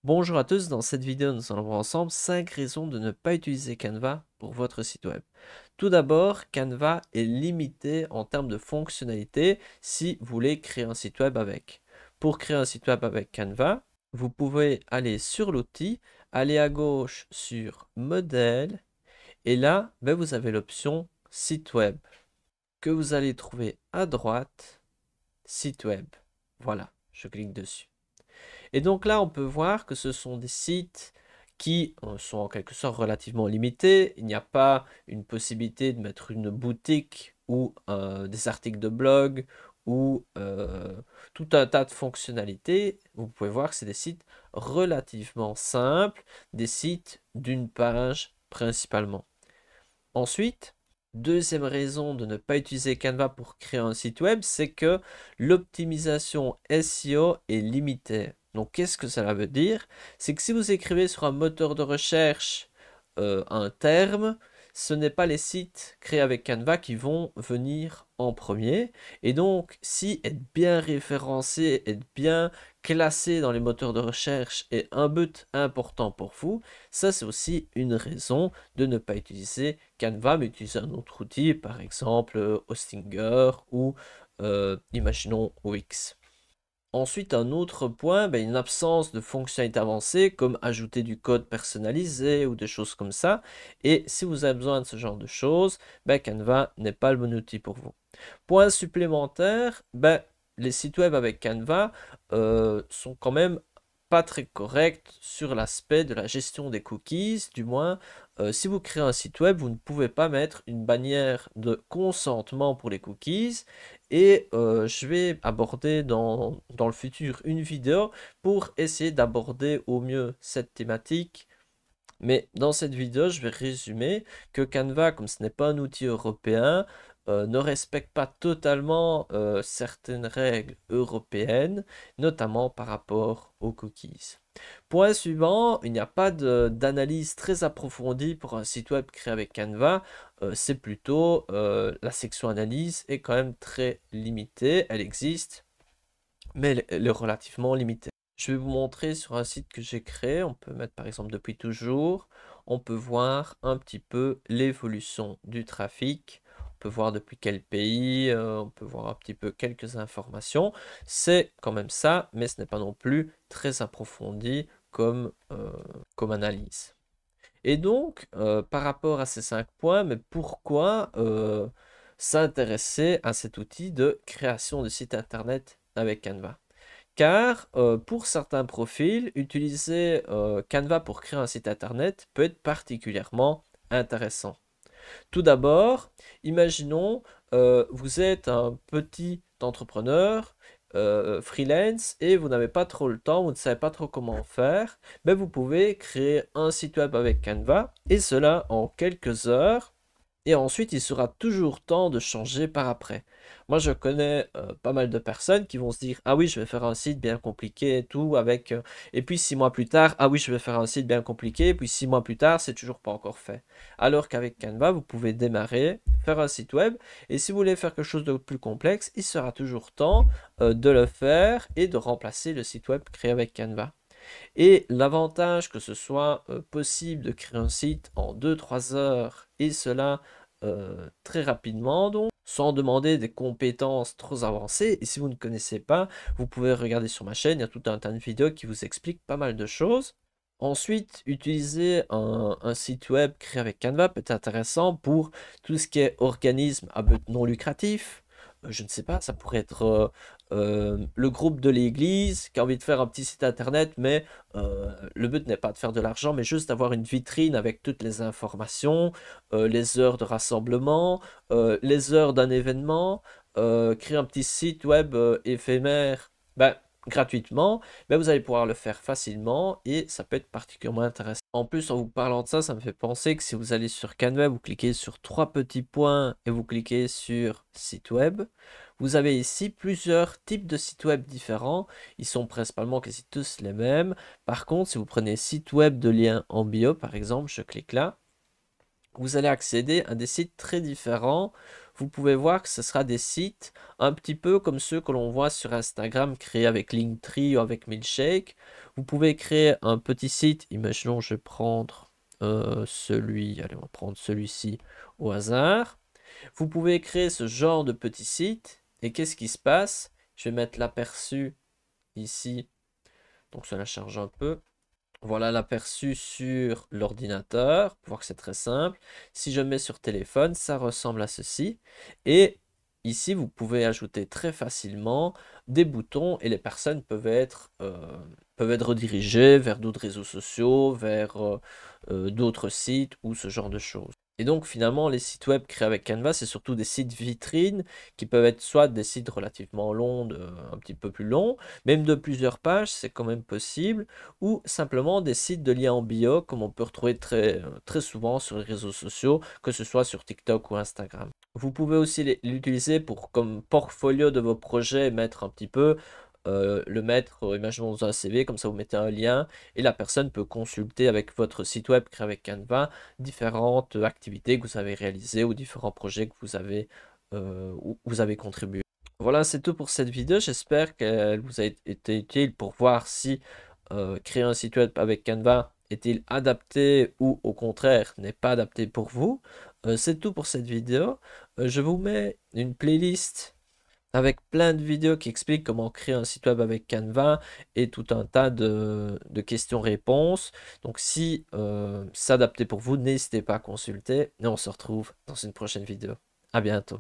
Bonjour à tous, dans cette vidéo nous allons voir ensemble 5 raisons de ne pas utiliser Canva pour votre site web. Tout d'abord, Canva est limité en termes de fonctionnalités si vous voulez créer un site web avec. Pour créer un site web avec Canva, vous pouvez aller sur l'outil, aller à gauche sur modèle et là vous avez l'option site web que vous allez trouver à droite, site web. Voilà, je clique dessus. Et donc là, on peut voir que ce sont des sites qui sont en quelque sorte relativement limités. Il n'y a pas une possibilité de mettre une boutique ou des articles de blog ou tout un tas de fonctionnalités. Vous pouvez voir que c'est des sites relativement simples, des sites d'une page principalement. Ensuite, deuxième raison de ne pas utiliser Canva pour créer un site web, c'est que l'optimisation SEO est limitée. Donc, qu'est-ce que cela veut dire? C'est que si vous écrivez sur un moteur de recherche un terme, ce n'est pas les sites créés avec Canva qui vont venir en premier. Et donc, si être bien référencé, être bien classé dans les moteurs de recherche est un but important pour vous, ça c'est aussi une raison de ne pas utiliser Canva, mais utiliser un autre outil, par exemple Hostinger ou imaginons Wix. Ensuite, un autre point, une absence de fonctionnalités avancées comme ajouter du code personnalisé ou des choses comme ça. Et si vous avez besoin de ce genre de choses, Canva n'est pas le bon outil pour vous. Point supplémentaire, les sites web avec Canva sont quand même pas très corrects sur l'aspect de la gestion des cookies. Du moins, si vous créez un site web, vous ne pouvez pas mettre une bannière de consentement pour les cookies. Et je vais aborder dans le futur une vidéo pour essayer d'aborder au mieux cette thématique. Mais dans cette vidéo, je vais résumer que Canva, comme ce n'est pas un outil européen, ne respecte pas totalement certaines règles européennes, notamment par rapport aux cookies. Point suivant, il n'y a pas d'analyse très approfondie pour un site web créé avec Canva. C'est plutôt la section analyse est quand même très limitée. Elle existe, mais elle est relativement limitée. Je vais vous montrer sur un site que j'ai créé. On peut mettre par exemple depuis toujours. On peut voir un petit peu l'évolution du trafic. On peut voir depuis quel pays. On peut voir un petit peu quelques informations. C'est quand même ça, mais ce n'est pas non plus très approfondi comme analyse. Et donc, par rapport à ces 5 points, mais pourquoi s'intéresser à cet outil de création de site internet avec Canva? Car pour certains profils, utiliser Canva pour créer un site internet peut être particulièrement intéressant. Tout d'abord, imaginons vous êtes un petit entrepreneur freelance et vous n'avez pas trop le temps, vous ne savez pas trop comment faire, vous pouvez créer un site web avec Canva et cela en quelques heures. Et ensuite, il sera toujours temps de changer par après. Moi, je connais pas mal de personnes qui vont se dire, ah oui, je vais faire un site bien compliqué et tout, avec... et puis 6 mois plus tard, ah oui, je vais faire un site bien compliqué, et puis 6 mois plus tard, c'est toujours pas encore fait. Alors qu'avec Canva, vous pouvez démarrer, faire un site web, et si vous voulez faire quelque chose de plus complexe, il sera toujours temps de le faire et de remplacer le site web créé avec Canva. Et l'avantage que ce soit possible de créer un site en 2-3 heures et cela très rapidement, donc sans demander des compétences trop avancées. Et si vous ne connaissez pas, vous pouvez regarder sur ma chaîne, il y a tout un tas de vidéos qui vous expliquent pas mal de choses. Ensuite, utiliser un site web créé avec Canva peut être intéressant pour tout ce qui est organisme à but non lucratif. Je ne sais pas, ça pourrait être le groupe de l'église qui a envie de faire un petit site internet, mais le but n'est pas de faire de l'argent, mais juste d'avoir une vitrine avec toutes les informations, les heures de rassemblement, les heures d'un événement, créer un petit site web éphémère gratuitement, vous allez pouvoir le faire facilement et ça peut être particulièrement intéressant. En plus, en vous parlant de ça, ça me fait penser que si vous allez sur Canva, vous cliquez sur 3 petits points et vous cliquez sur site web, vous avez ici plusieurs types de sites web différents. Ils sont principalement quasi tous les mêmes. Par contre, si vous prenez site web de lien en bio, par exemple, je clique là, vous allez accéder à des sites très différents. vous pouvez voir que ce sera des sites un petit peu comme ceux que l'on voit sur Instagram créés avec Linktree ou avec Milkshake. Vous pouvez créer un petit site, imaginons je vais prendre allez on va prendre celui-ci au hasard. Vous pouvez créer ce genre de petit site et qu'est-ce qui se passe? Je vais mettre l'aperçu ici, donc cela charge un peu. Voilà l'aperçu sur l'ordinateur, pour voir que c'est très simple. Si je mets sur téléphone, ça ressemble à ceci. Et ici, vous pouvez ajouter très facilement des boutons et les personnes peuvent être redirigées vers d'autres réseaux sociaux, vers d'autres sites ou ce genre de choses. Et donc finalement, les sites web créés avec Canva, c'est surtout des sites vitrines qui peuvent être soit des sites relativement longs, un petit peu plus longs, même de plusieurs pages, c'est quand même possible, ou simplement des sites de liens en bio, comme on peut retrouver très souvent sur les réseaux sociaux, que ce soit sur TikTok ou Instagram. Vous pouvez aussi l'utiliser pour comme portfolio de vos projets, mettre un petit peu, le mettre, imaginons dans un CV, comme ça vous mettez un lien, et la personne peut consulter avec votre site web créé avec Canva différentes activités que vous avez réalisées ou différents projets que où vous avez contribué. Voilà, c'est tout pour cette vidéo. J'espère qu'elle vous a été utile pour voir si créer un site web avec Canva est-il adapté ou au contraire n'est pas adapté pour vous. C'est tout pour cette vidéo. Je vous mets une playlist avec plein de vidéos qui expliquent comment créer un site web avec Canva et tout un tas de questions-réponses. Donc si c'est adapté pour vous, n'hésitez pas à consulter et on se retrouve dans une prochaine vidéo. À bientôt.